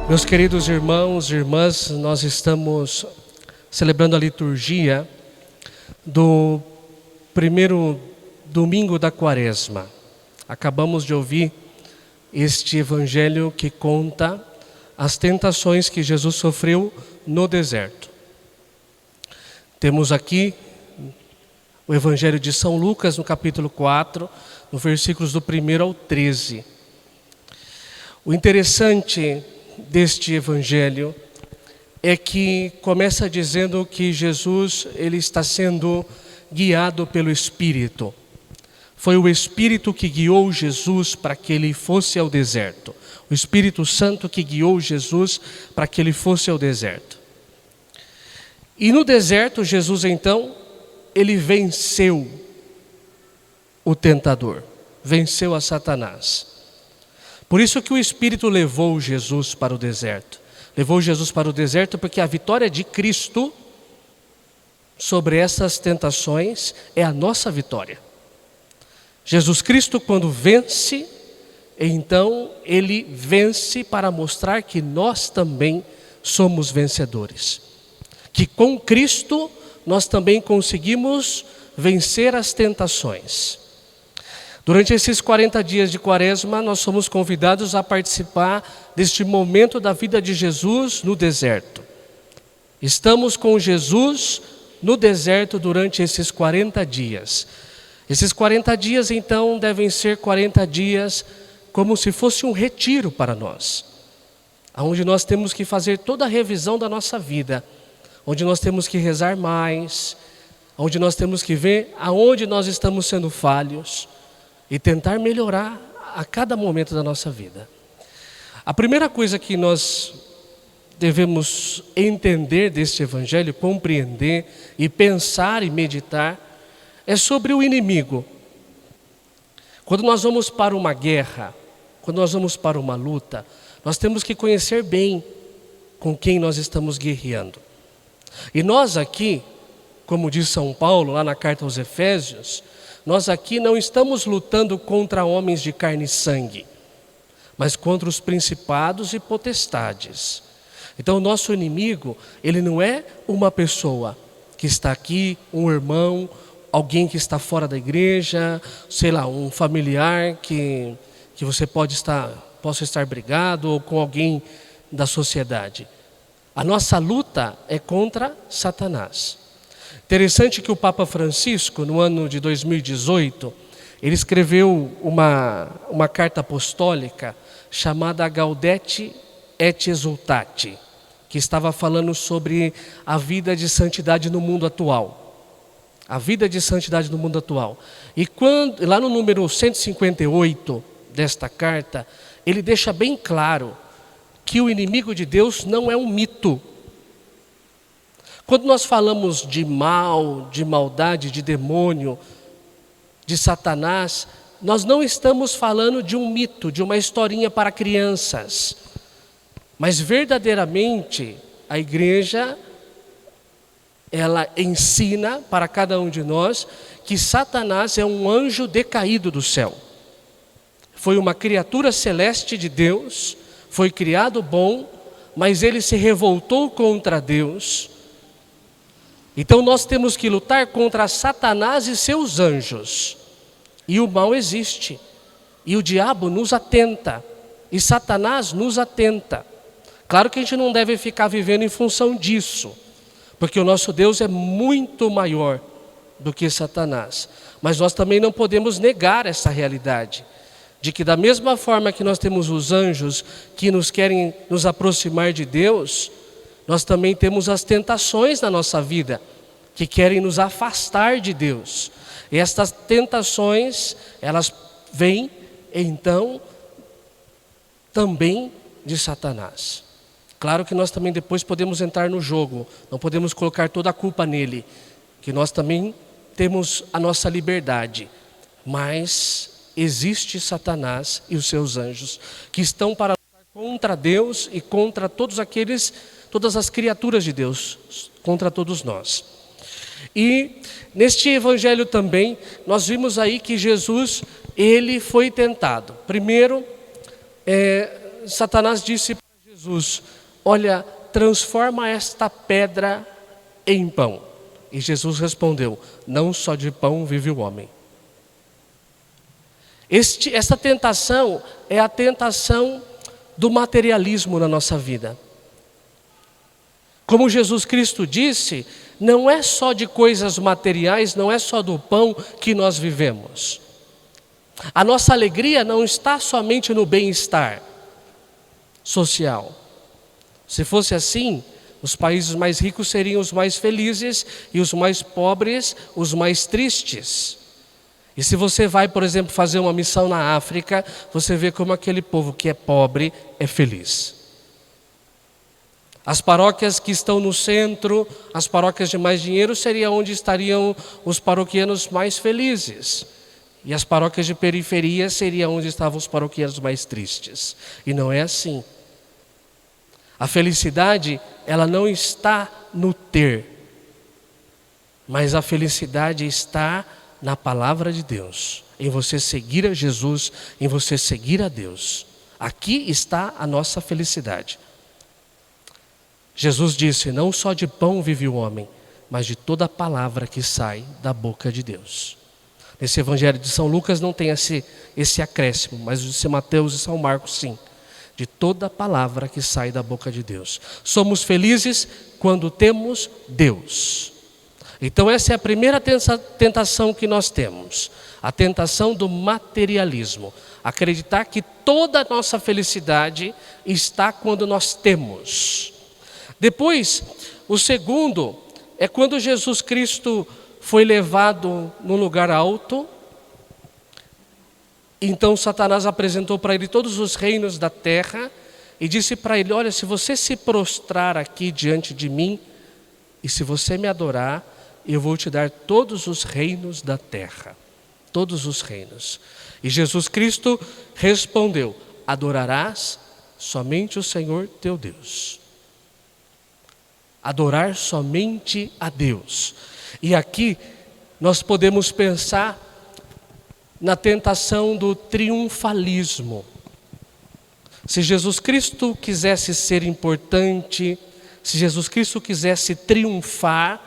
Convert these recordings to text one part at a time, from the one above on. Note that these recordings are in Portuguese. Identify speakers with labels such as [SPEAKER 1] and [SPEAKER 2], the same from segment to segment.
[SPEAKER 1] Meus queridos irmãos e irmãs, nós estamos celebrando a liturgia do primeiro domingo da Quaresma. Acabamos de ouvir este evangelho que conta as tentações que Jesus sofreu no deserto. Temos aqui o evangelho de São Lucas, no capítulo 4, no versículos do 1 ao 13. O interessante deste evangelho é que começa dizendo que Jesus ele está sendo guiado pelo Espírito. Foi o Espírito que guiou Jesus para que ele fosse ao deserto. O Espírito Santo que guiou Jesus para que ele fosse ao deserto. E no deserto, Jesus então, ele venceu o tentador, venceu a Satanás. Por isso que o Espírito levou Jesus para o deserto. Levou Jesus para o deserto porque a vitória de Cristo sobre essas tentações é a nossa vitória. Jesus Cristo, quando vence, então ele vence para mostrar que nós também somos vencedores. Que com Cristo nós também conseguimos vencer as tentações. Durante esses 40 dias de Quaresma, nós somos convidados a participar deste momento da vida de Jesus no deserto. Estamos com Jesus no deserto durante esses 40 dias. Esses 40 dias, então, devem ser 40 dias como se fosse um retiro para nós, onde nós temos que fazer toda a revisão da nossa vida, onde nós temos que rezar mais, onde nós temos que ver aonde nós estamos sendo falhos, e tentar melhorar a cada momento da nossa vida. A primeira coisa que nós devemos entender deste evangelho, compreender e pensar e meditar, é sobre o inimigo. Quando nós vamos para uma guerra, quando nós vamos para uma luta, nós temos que conhecer bem com quem nós estamos guerreando. E nós aqui, como diz São Paulo lá na carta aos Efésios, nós aqui não estamos lutando contra homens de carne e sangue, mas contra os principados e potestades. Então o nosso inimigo, ele não é uma pessoa que está aqui, um irmão, alguém que está fora da igreja, sei lá, um familiar que você possa estar brigado ou com alguém da sociedade. A nossa luta é contra Satanás. Interessante que o Papa Francisco, no ano de 2018, ele escreveu uma carta apostólica chamada Gaudete et Exsultate, que estava falando sobre a vida de santidade no mundo atual. A vida de santidade no mundo atual. E lá no número 158 desta carta, ele deixa bem claro que o inimigo de Deus não é um mito. Quando nós falamos de mal, de maldade, de demônio, de Satanás, nós não estamos falando de um mito, de uma historinha para crianças. Mas verdadeiramente a igreja, ela ensina para cada um de nós que Satanás é um anjo decaído do céu. Foi uma criatura celeste de Deus, foi criado bom, mas ele se revoltou contra Deus. Então nós temos que lutar contra Satanás e seus anjos. E o mal existe. E o diabo nos atenta. E Satanás nos atenta. Claro que a gente não deve ficar vivendo em função disso. Porque o nosso Deus é muito maior do que Satanás. Mas nós também não podemos negar essa realidade. De que da mesma forma que nós temos os anjos que nos querem nos aproximar de Deus, nós também temos as tentações na nossa vida, que querem nos afastar de Deus. E estas tentações, elas vêm, então, também de Satanás. Claro que nós também depois podemos entrar no jogo, não podemos colocar toda a culpa nele, que nós também temos a nossa liberdade. Mas existe Satanás e os seus anjos, que estão para lutar contra Deus e contra todas as criaturas de Deus, contra todos nós. E neste evangelho também, nós vimos aí que Jesus, ele foi tentado. Primeiro, Satanás disse para Jesus, Jesus: olha, transforma esta pedra em pão. E Jesus respondeu: não só de pão vive o homem. Esta tentação é a tentação do materialismo na nossa vida. Como Jesus Cristo disse, não é só de coisas materiais, não é só do pão que nós vivemos. A nossa alegria não está somente no bem-estar social. Se fosse assim, os países mais ricos seriam os mais felizes e os mais pobres os mais tristes. E se você vai, por exemplo, fazer uma missão na África, você vê como aquele povo que é pobre é feliz. As paróquias que estão no centro, as paróquias de mais dinheiro, seria onde estariam os paroquianos mais felizes. E as paróquias de periferia seria onde estavam os paroquianos mais tristes. E não é assim. A felicidade, ela não está no ter, mas a felicidade está na palavra de Deus, em você seguir a Jesus, em você seguir a Deus. Aqui está a nossa felicidade. Jesus disse: não só de pão vive o homem, mas de toda a palavra que sai da boca de Deus. Nesse evangelho de São Lucas não tem esse acréscimo, mas o de São Mateus e São Marcos sim. De toda a palavra que sai da boca de Deus. Somos felizes quando temos Deus. Então essa é a primeira tentação que nós temos. A tentação do materialismo. Acreditar que toda a nossa felicidade está quando nós temos. Depois, o segundo é quando Jesus Cristo foi levado num lugar alto. Então Satanás apresentou para ele todos os reinos da terra e disse para ele: olha, se você se prostrar aqui diante de mim e se você me adorar, eu vou te dar todos os reinos da terra. Todos os reinos. E Jesus Cristo respondeu: adorarás somente o Senhor teu Deus. Adorar somente a Deus. E aqui nós podemos pensar na tentação do triunfalismo. Se Jesus Cristo quisesse ser importante, se Jesus Cristo quisesse triunfar,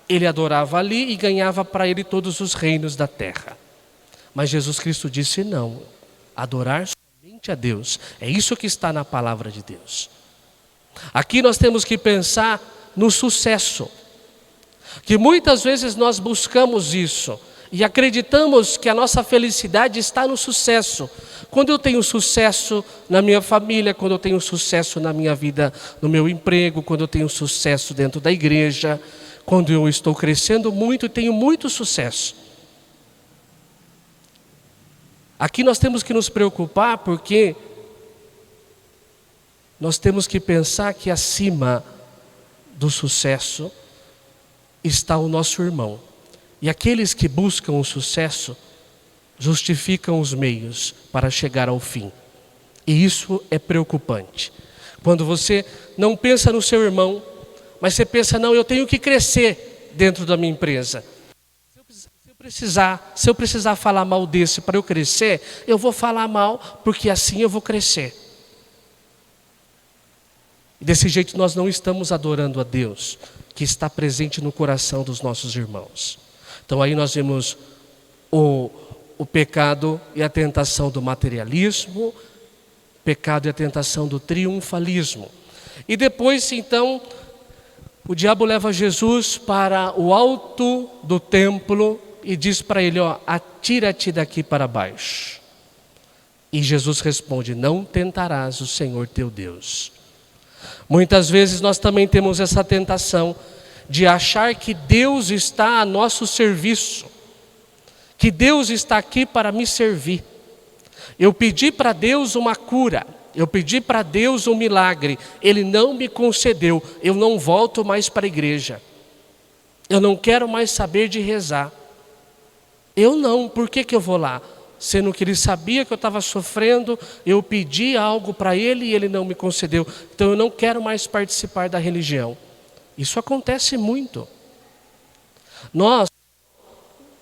[SPEAKER 1] ele adorava ali e ganhava para ele todos os reinos da terra. Mas Jesus Cristo disse não, adorar somente a Deus. É isso que está na palavra de Deus. Aqui nós temos que pensar no sucesso, que muitas vezes nós buscamos isso e acreditamos que a nossa felicidade está no sucesso. Quando eu tenho sucesso na minha família, quando eu tenho sucesso na minha vida, no meu emprego, quando eu tenho sucesso dentro da igreja, quando eu estou crescendo muito e tenho muito sucesso. Aqui nós temos que nos preocupar porque nós temos que pensar que acima do sucesso está o nosso irmão. E aqueles que buscam o sucesso justificam os meios para chegar ao fim. E isso é preocupante. Quando você não pensa no seu irmão, mas você pensa, não, eu tenho que crescer dentro da minha empresa. Se eu precisar falar mal desse para eu crescer, eu vou falar mal, porque assim eu vou crescer. E desse jeito nós não estamos adorando a Deus, que está presente no coração dos nossos irmãos. Então aí nós vemos o pecado e a tentação do materialismo, o pecado e a tentação do triunfalismo. E depois então, o diabo leva Jesus para o alto do templo e diz para ele, atira-te daqui para baixo. E Jesus responde, não tentarás o Senhor teu Deus. Muitas vezes nós também temos essa tentação de achar que Deus está a nosso serviço, que Deus está aqui para me servir. Eu pedi para Deus uma cura, eu pedi para Deus um milagre, Ele não me concedeu, eu não volto mais para a igreja, eu não quero mais saber de rezar. Eu não, por que eu vou lá? Sendo que Ele sabia que eu estava sofrendo, eu pedi algo para Ele e Ele não me concedeu. Então eu não quero mais participar da religião. Isso acontece muito. Nós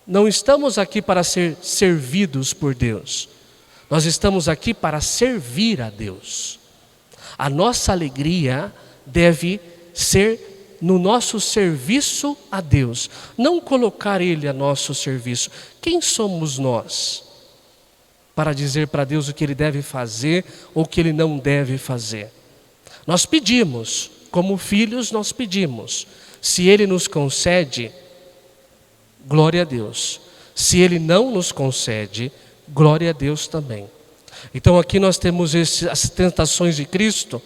[SPEAKER 1] não estamos aqui para ser servidos por Deus. Nós estamos aqui para servir a Deus. A nossa alegria deve ser no nosso serviço a Deus, não colocar Ele a nosso serviço. Quem somos nós para dizer para Deus o que Ele deve fazer ou o que Ele não deve fazer? Nós pedimos, como filhos nós pedimos. Se Ele nos concede, glória a Deus. Se Ele não nos concede, glória a Deus também. Então aqui nós temos as tentações de Cristo,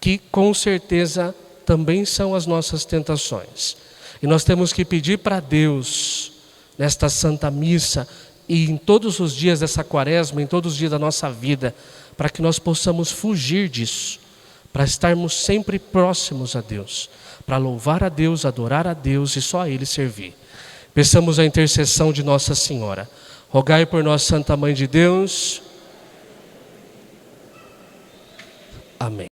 [SPEAKER 1] que com certeza também são as nossas tentações. E nós temos que pedir para Deus, nesta Santa Missa, e em todos os dias dessa quaresma, em todos os dias da nossa vida, para que nós possamos fugir disso, para estarmos sempre próximos a Deus, para louvar a Deus, adorar a Deus e só a Ele servir. Peçamos a intercessão de Nossa Senhora. Rogai por nós, Santa Mãe de Deus. Amém.